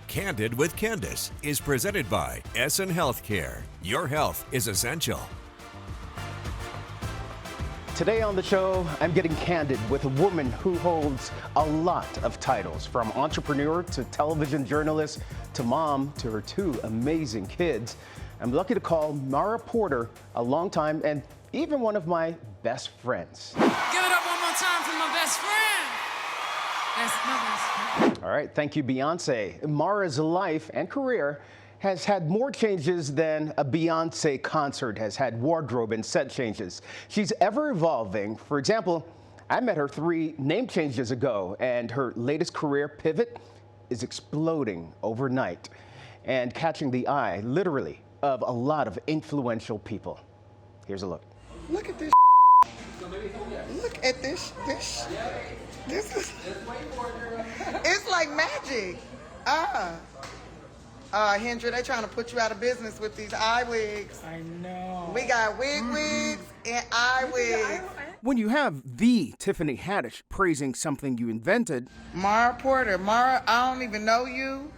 Candid with Kendis is presented by SN Healthcare. Your health is essential. Today on the show, I'm getting candid with a woman who holds a lot of titles, from entrepreneur to television journalist to mom to her two amazing kids. I'm lucky to call Mara Porter a longtime and even one of my best friends. Give it up one more time for my best friend. That's my best friend. All right, thank you, Beyonce. Mara's life and career has had more changes than a Beyonce concert has had wardrobe and set changes. She's ever evolving. For example, I met her 3 name changes ago, and her latest career pivot is exploding overnight and catching the eye, literally, of a lot of influential people. Here's a look. Look at this. Look at this. This is. It's like magic. Hendra, they trying to put you out of business with these eye wigs. I know. We got wigs and eye wigs. When you have the Tiffany Haddish praising something you invented, Mara Porter. Mara, I don't even know you.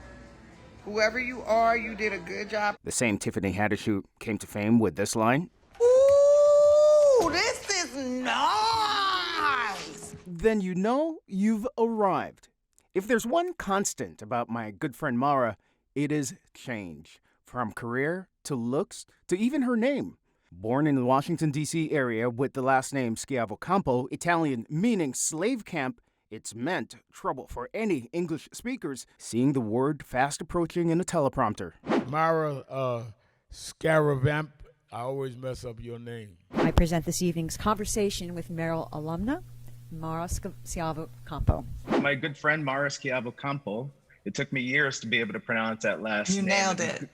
Whoever you are, you did a good job. the same Tiffany Haddish who came to fame with this line, Ooh, this is nice. then you know you've arrived. If there's one constant about my good friend Mara, it is change. From career to looks to even her name. Born in the Washington, D.C. area with the last name Schiavocampo, Italian meaning slave camp, it's meant trouble for any English speakers seeing the word fast approaching in a teleprompter. Mara Scaravamp, I always mess up your name. I present this evening's conversation with Merrill alumna, Mara Schiavocampo. My good friend Mara Schiavocampo. It took me years to be able to pronounce that last name. You nailed it.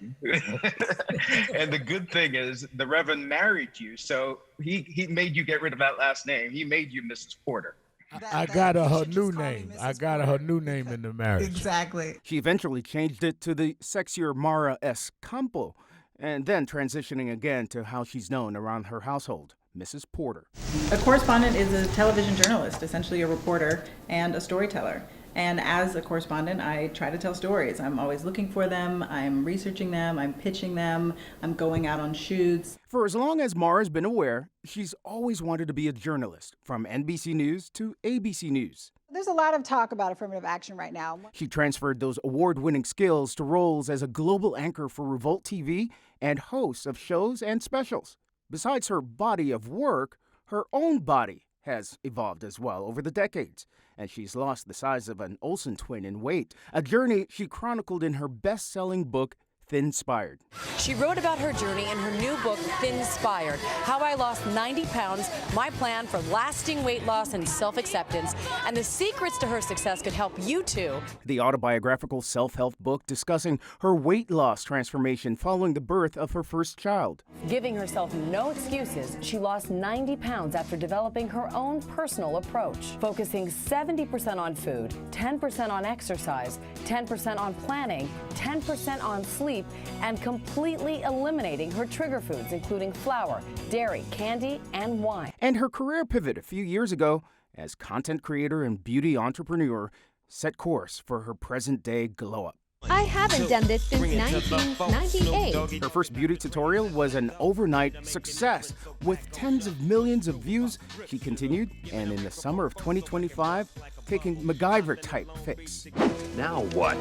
And the good thing is the Reverend married you, so he made you get rid of that last name. He made you Mrs. Porter. I got her new name. I got her new name in the marriage. Exactly. She eventually changed it to the sexier Mara S. Campo, and then transitioning again to how she's known around her household, Mrs. Porter. A correspondent is a television journalist, essentially a reporter and a storyteller. And as a correspondent, I try to tell stories. I'm always looking for them, I'm researching them, I'm pitching them, I'm going out on shoots. For as long as Mara's been aware, she's always wanted to be a journalist, from NBC News to ABC News. There's a lot of talk about affirmative action right now. She transferred those award-winning skills to roles as a global anchor for Revolt TV and host of shows and specials. Besides her body of work, her own body has evolved as well over the decades, and she's lost the size of an Olsen twin in weight, a journey she chronicled in her best-selling book, Thin-Spired. She wrote about her journey in her new book, Thin-Spired, How I Lost 90 Pounds, My Plan for Lasting Weight Loss and Self-Acceptance, and the secrets to her success could help you too. The autobiographical self-help book discussing her weight loss transformation following the birth of her first child. Giving herself no excuses, she lost 90 pounds after developing her own personal approach, focusing 70% on food, 10% on exercise, 10% on planning, 10% on sleep, and completely eliminating her trigger foods, including flour, dairy, candy, and wine. And her career pivot a few years ago as content creator and beauty entrepreneur set course for her present-day glow-up. I haven't done this since 1998. Her first beauty tutorial was an overnight success. With tens of millions of views, she continued, and in the summer of 2025, taking MacGyver-type fix. Now what?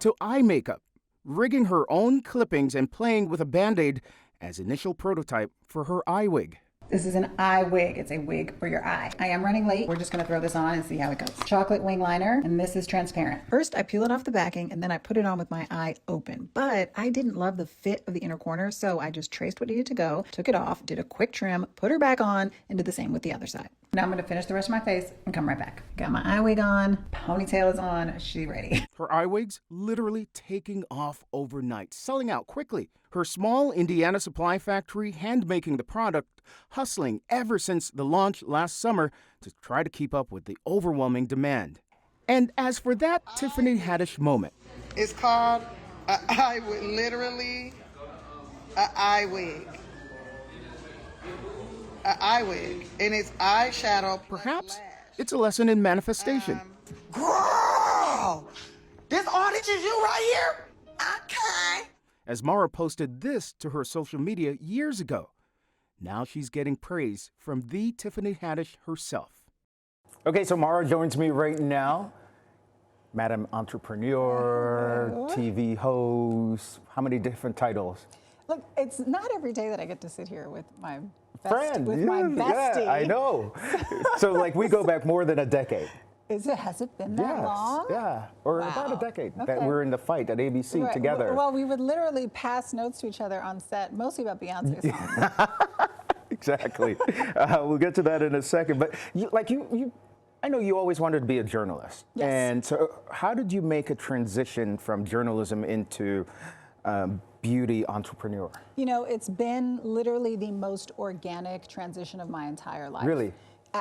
To eye makeup, rigging her own clippings and playing with a Band-Aid as initial prototype for her eye wig. This is an eye wig. It's a wig for your eye. I am running late. We're just gonna throw this on and see how it goes. Chocolate wing liner, and this is transparent. First, I peel it off the backing, and then I put it on with my eye open. But I didn't love the fit of the inner corner, so I just traced what needed to go, took it off, did a quick trim, put her back on, and did the same with the other side. Now I'm gonna finish the rest of my face and come right back. Got my eye wig on, ponytail is on, she's ready. Her eye wigs literally taking off overnight, selling out quickly. Her small Indiana supply factory hand-making the product, hustling ever since the launch last summer to try to keep up with the overwhelming demand. And as for that Tiffany Haddish moment, It's called an eye wig, literally an eye wig. An eye wig, and it's eyeshadow. perhaps it's a lesson in manifestation. Girl, This audience is you right here? Okay. As Mara posted this to her social media years ago. Now she's getting praise from the Tiffany Haddish herself. Okay, so Mara joins me right now. Madam Entrepreneur, TV host, how many different titles? Look, it's not every day that I get to sit here with my Friend, my bestie. Yeah, I know. So like we go back more than a decade. Has it been that long? Yeah, or Wow. about a decade Okay. that we're in the fight at ABC together. Well, we would literally pass notes to each other on set, mostly about Beyonce songs. Exactly. We'll get to that in a second. But I know you always wanted to be a journalist. Yes. And so how did you make a transition from journalism into beauty entrepreneur? You know, it's been literally the most organic transition of my entire life. Really?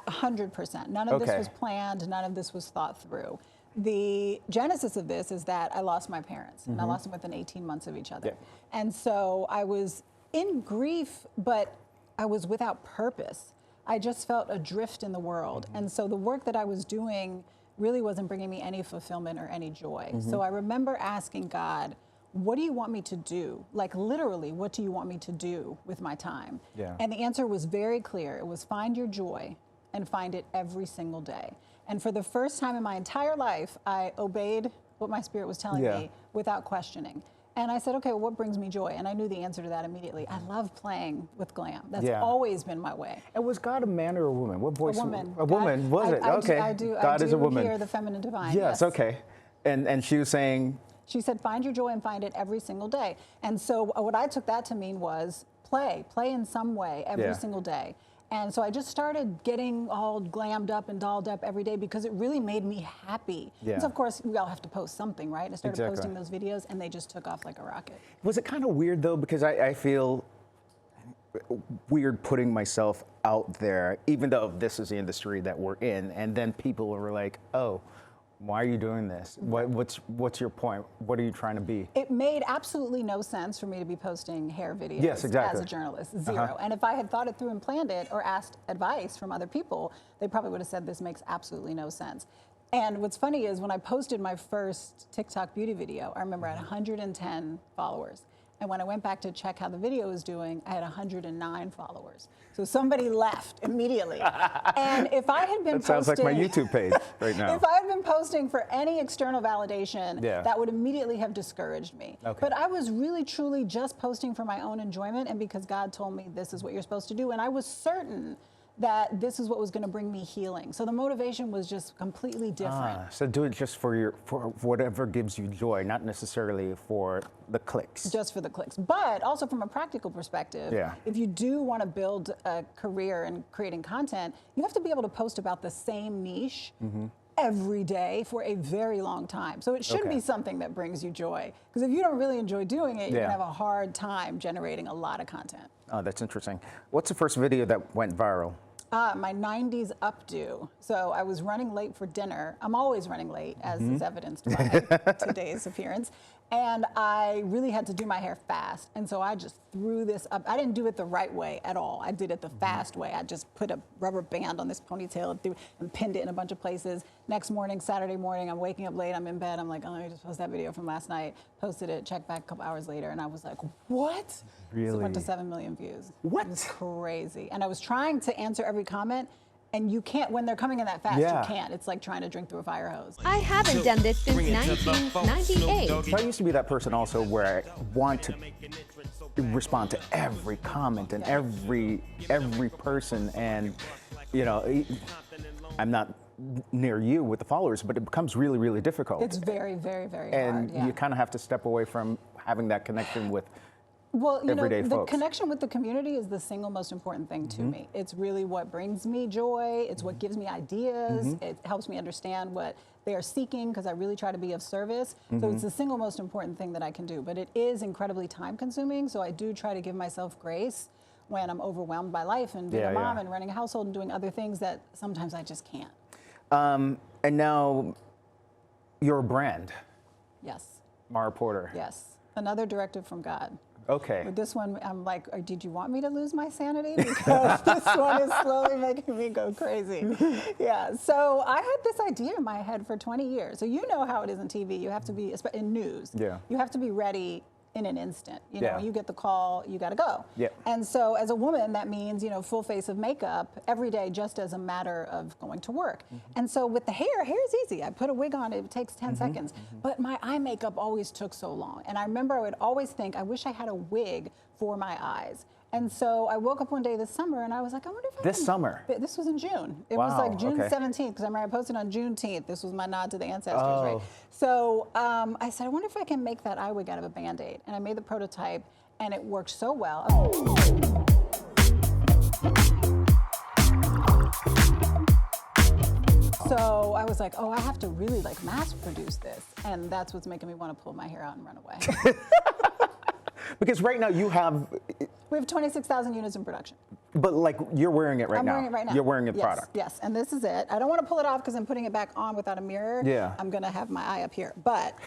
100%. None of this Okay. was planned. None of this was thought through. The genesis of this is that I lost my parents, and I lost them within 18 months of each other. Yeah. And so I was in grief, but I was without purpose. I just felt adrift in the world. And so the work that I was doing really wasn't bringing me any fulfillment or any joy. So I remember asking God, what do you want me to do? Like literally, what do you want me to do with my time? Yeah. And the answer was very clear. It was find your joy and find it every single day. And for the first time in my entire life, I obeyed what my spirit was telling me without questioning. And I said, okay, well, what brings me joy? And I knew the answer to that immediately. I love playing with glam. That's always been my way. And was God a man or a woman? What voice? A woman. A woman, was it? Okay. I do is a woman. hear the feminine divine. Yes, okay. And she was saying, she said, find your joy and find it every single day. And so what I took that to mean was play in some way every single day. And so I just started getting all glammed up and dolled up every day because it really made me happy. Yeah. And so of course, we all have to post something, right? I started Exactly. posting those videos and they just took off like a rocket. was it kind of weird though? Because I feel weird putting myself out there, even though this is the industry that we're in, and then people were like, oh, why are you doing this? What's your point? What are you trying to be? It made absolutely no sense for me to be posting hair videos Yes, exactly. as a journalist, zero. And if I had thought it through and planned it or asked advice from other people, they probably would have said this makes absolutely no sense. And what's funny is when I posted my first TikTok beauty video, I remember I had 110 followers. And when I went back to check how the video was doing, I had 109 followers. So somebody left immediately. And if I had been That sounds like my YouTube page right now. If I had been posting for any external validation, that would immediately have discouraged me. Okay. But I was really, truly just posting for my own enjoyment and because God told me this is what you're supposed to do. And I was certain that this is what was going to bring me healing. So the motivation was just completely different. So do it just for whatever gives you joy, not necessarily for the clicks. Just for the clicks. But also from a practical perspective, if you do want to build a career in creating content, you have to be able to post about the same niche every day for a very long time. So it should be something that brings you joy. Because if you don't really enjoy doing it, you're going to have a hard time generating a lot of content. Oh, that's interesting. What's the first video that went viral? My 90s updo. So I was running late for dinner. I'm always running late, as is evidenced by today's appearance. And I really had to do my hair fast. And so I just threw this up. I didn't do it the right way at all. I did it the fast way. I just put a rubber band on this ponytail and pinned it in a bunch of places. Next morning, Saturday morning, I'm waking up late. I'm in bed. I'm like, oh, I just posted that video from last night. Posted it, checked back a couple hours later. And I was like, what? Really? So it went to 7 million views. What? It was crazy. And I was trying to answer every comment. And you can't, when they're coming in that fast, you can't. It's like trying to drink through a fire hose. I haven't done this since 1998. So I used to be that person also where I want to respond to every comment and every person. And, you know, I'm not near you with the followers, but it becomes really, really difficult. It's very, very, very and hard. you kind of have to step away from having that connection with Well, you know, everyday the folks. connection with the community is the single most important thing to me. It's really what brings me joy. It's what gives me ideas. It helps me understand what they are seeking because I really try to be of service. So it's the single most important thing that I can do. But it is incredibly time consuming. So I do try to give myself grace when I'm overwhelmed by life and being a mom and running a household and doing other things that sometimes I just can't. And now you're a brand. Yes. Mara Porter. Yes. Another directive from God. Okay. With this one, I'm like, did you want me to lose my sanity? Because this one is slowly making me go crazy. Yeah, so I had this idea in my head for 20 years. So you know how it is in TV. You have to be, in news, you have to be ready in an instant. You know, you get the call, you got to go. Yeah. And so as a woman, that means, you know, full face of makeup every day just as a matter of going to work. And so with the hair is easy. I put a wig on, it takes 10 seconds. But my eye makeup always took so long. And I remember I would always think, I wish I had a wig for my eyes. And so I woke up one day this summer and I was like, I wonder if I This summer? This was in June. It was like June 17th, because I remember I posted on Juneteenth. This was my nod to the ancestors, right? So I said, I wonder if I can make that eye wig out of a Band-Aid. And I made the prototype and it worked so well. So I was like, oh, I have to really like mass produce this. And that's what's making me want to pull my hair out and run away. Because right now you have... We have 26,000 units in production. But like, you're wearing it right now. I'm wearing it right now. You're wearing the product. Yes, and this is it. I don't want to pull it off because I'm putting it back on without a mirror. Yeah. I'm going to have my eye up here. But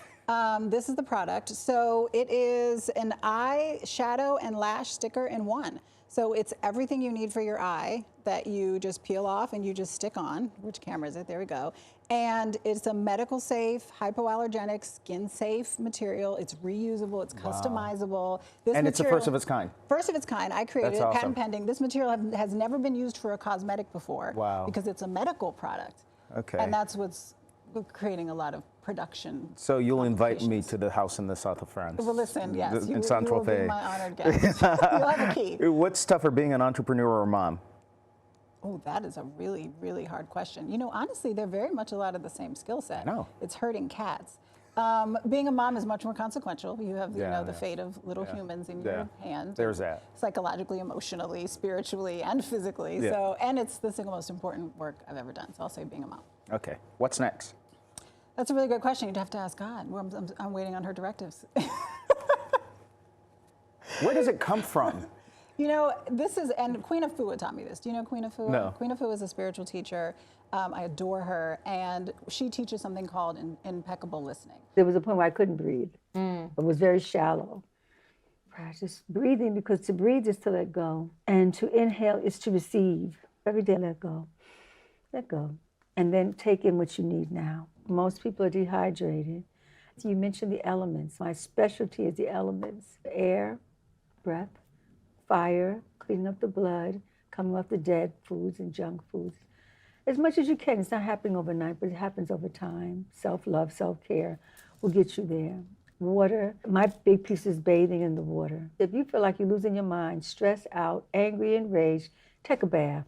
this is the product. So it is an eye shadow and lash sticker in one. So it's everything you need for your eye that you just peel off and you just stick on. Which camera is it? There we go. And it's a medical safe, hypoallergenic, skin safe material. It's reusable, it's customizable. This and it's the first of its kind. First of its kind. I created it, awesome. patent pending. This material has never been used for a cosmetic before. Wow. Because it's a medical product. Okay. And that's what's creating a lot of production. So you'll invite me to the house in the south of France. Well, listen, yes, in Saint you will be my honored guest. You'll have a key. What's tougher, being an entrepreneur or a mom? Oh, that is a really, really hard question. You know, honestly, they're very much a lot of the same skill set. I know. It's herding cats. Being a mom is much more consequential. You have, you know, the fate of little humans in your hands. There's that. Psychologically, emotionally, spiritually, and physically. Yeah. So, and it's the single most important work I've ever done. So I'll say being a mom. Okay. What's next? That's a really good question. You'd have to ask God. I'm waiting on her directives. Where does it come from? You know, this is, and Queen of Fua taught me this. Do you know Queen of Fua? No. Queen of Fua is a spiritual teacher. I adore her, and she teaches something called impeccable listening. There was a point where I couldn't breathe. It was very shallow. Practice breathing, because to breathe is to let go, and to inhale is to receive. Every day, let go, and then take in what you need now. Most people are dehydrated. You mentioned the elements. My specialty is the elements: air, breath, fire, cleaning up the blood, coming off the dead foods and junk foods. As much as you can. It's not happening overnight, but it happens over time. Self-love, self-care will get you there. Water, my big piece is bathing in the water. If you feel like you're losing your mind, stressed out, angry, enraged, take a bath.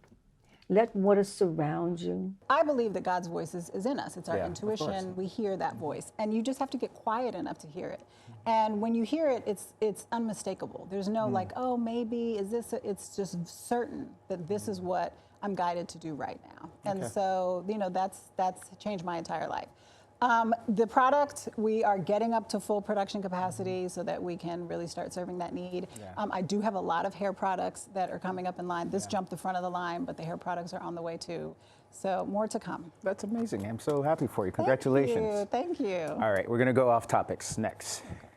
Let water surround you. I believe that God's voice is in us. It's our Yeah, intuition. We hear that voice. And you just have to get quiet enough to hear it. And when you hear it, it's unmistakable. There's no like, oh, maybe, is this, it's just certain that this is what I'm guided to do right now. And so, you know, that's changed my entire life. The product, we are getting up to full production capacity so that we can really start serving that need. I do have a lot of hair products that are coming up in line. This jumped the front of the line, but the hair products are on the way too. So more to come. That's amazing. I'm so happy for you. Congratulations. Thank you. All right, we're going to go off topics next. Okay.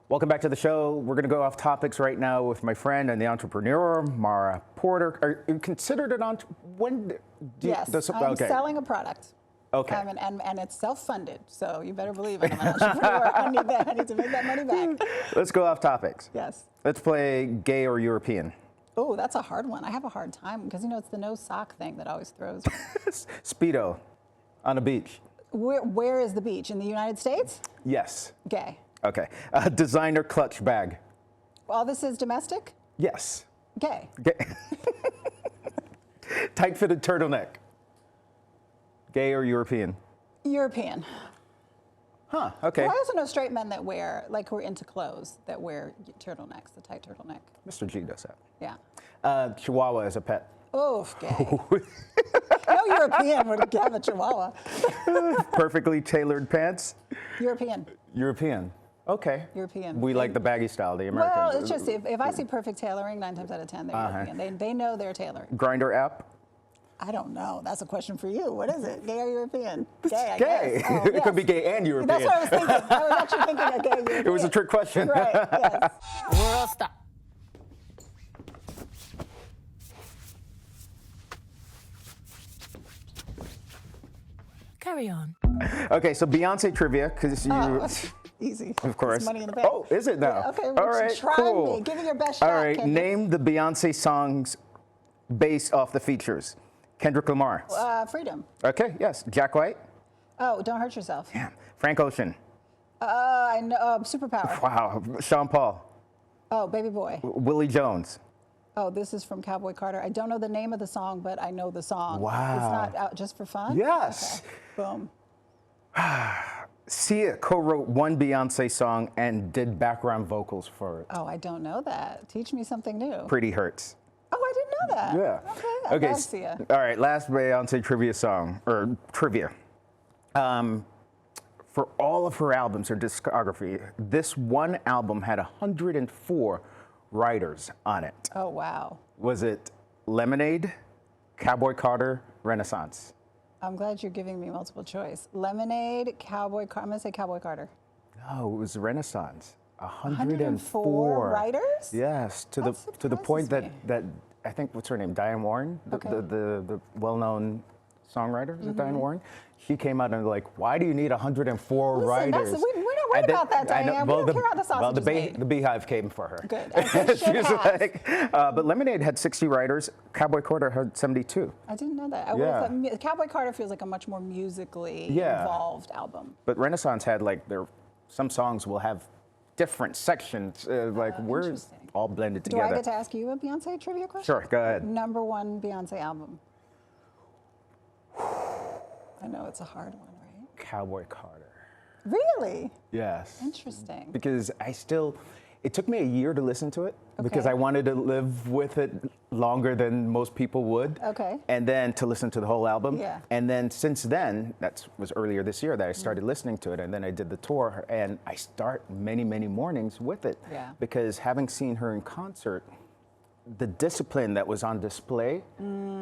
Welcome back to the show. We're going to go off topics right now with my friend and the entrepreneur, Mara Porter. Are you considered an entrepreneur? Yes, I'm selling a product. Okay. And it's self-funded, so you better believe it. I'm an entrepreneur. I need to make that money back. Let's go off topics. Yes. Let's play gay or European. Oh, that's a hard one. I have a hard time because, you know, it's the no sock thing that always throws me. Speedo on a beach. Where is the beach? In the United States? Yes. Gay. Okay. Designer clutch bag. All this is domestic? Yes. Gay. Gay. Tight fitted turtleneck. Gay or European? European. Huh, okay. Well, I also know straight men that wear, like who are into clothes, that wear turtlenecks, the tight turtleneck. Mr. G does that. Yeah. Chihuahua as a pet. Oh, gay. No European would have a Chihuahua. Perfectly tailored pants. European. European. Okay. European. We like the baggy style, the American. Well, it's just, if I see perfect tailoring, 9 times out of 10, they're European. They know they're tailoring. Grinder app? I don't know. That's a question for you. What is it? Gay or European? Gay, I Gay. guess. Oh, It yes. could be gay and European. That's what I was thinking. I was actually thinking of gay European. It was a trick question. Right, yes. World stop. Carry on. Okay, so Beyonce trivia, because you... Oh, easy. Of course. It's money in the bank. Oh, is it now? Yeah, okay, all right, try cool. me. Give it your best shot, All right, Kendis. name the Beyonce songs based off the features. Kendrick Lamar. Freedom. Okay, yes. Jack White. Oh, Don't Hurt Yourself. Yeah. Frank Ocean. I know. Superpower. Wow. Sean Paul. Oh, Baby Boy. Willie Jones. Oh, this is from Cowboy Carter. I don't know the name of the song, but I know the song. Wow. It's not out just for fun? Yes. Okay. Boom. Sia co-wrote one Beyonce song and did background vocals for it. Oh, I don't know that. Teach me something new. Pretty Hurts. Oh, I didn't know that. Yeah. Okay, I love Sia. All right, last Beyonce trivia song, or trivia. For all of her albums, her discography, this one album had 104 writers on it. Oh, wow. Was it Lemonade, Cowboy Carter, Renaissance? I'm glad you're giving me multiple choice. Lemonade, Cowboy Carter. I'm going to say Cowboy Carter. No, it was Renaissance. 104 writers? Yes, to the point that I think, what's her name, Diane Warren, the well-known songwriter, is it Diane Warren? She came out and like, why do you need 104 writers? We're not worried about that, Diane. We don't care how the sausage is made. The Beehive came for her. Good. She was like, but Lemonade had 60 writers. Cowboy Carter had 72. I didn't know that. I would have thought Cowboy Carter feels like a much more musically involved album. But Renaissance had like some songs will have different sections, like we're all blended together. Do I get to ask you a Beyonce trivia question? Sure, go ahead. Number one Beyonce album. I know it's a hard one, right? Cowboy Carter. Really? Yes. Interesting. Because it took me a year to listen to it because I wanted to live with it longer than most people would. Okay. And then to listen to the whole album. Yeah. And then since then, that was earlier this year that I started listening to it. And then I did the tour and I start many, many mornings with it. Yeah. Because having seen her in concert, the discipline that was on display,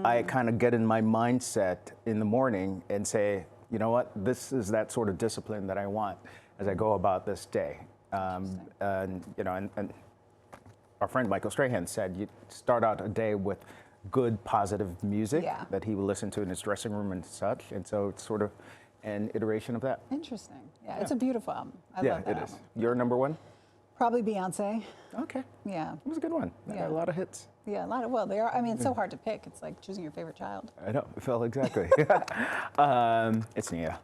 I kind of get in my mindset in the morning and say, you know what, this is that sort of discipline that I want as I go about this day. And our friend Michael Strahan said you start out a day with good, positive music that he will listen to in his dressing room and such. And so it's sort of an iteration of that. Interesting. Yeah, it's a beautiful album. I love that it is. album. Your number one? Probably Beyonce. Okay. Yeah. It was a good one. Got a lot of hits. Yeah, a lot of, well, they are, I mean, it's so hard to pick. It's like choosing your favorite child. I know, it felt exactly. It's Nia.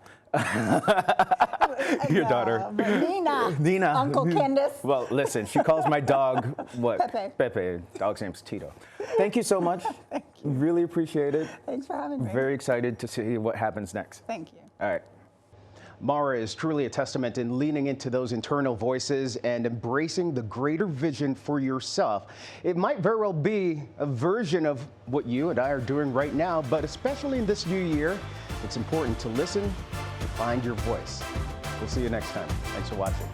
Your daughter. Nina. Nina. Uncle Kendis. Well, listen, she calls my dog, what? Pepe. Pepe. Dog's name's Tito. Thank you so much. Thank you. Really appreciate it. Thanks for having me. Very excited to see what happens next. Thank you. All right. Mara is truly a testament in leaning into those internal voices and embracing the greater vision for yourself. It might very well be a version of what you and I are doing right now, but especially in this new year, it's important to listen and find your voice. We'll see you next time. Thanks for watching.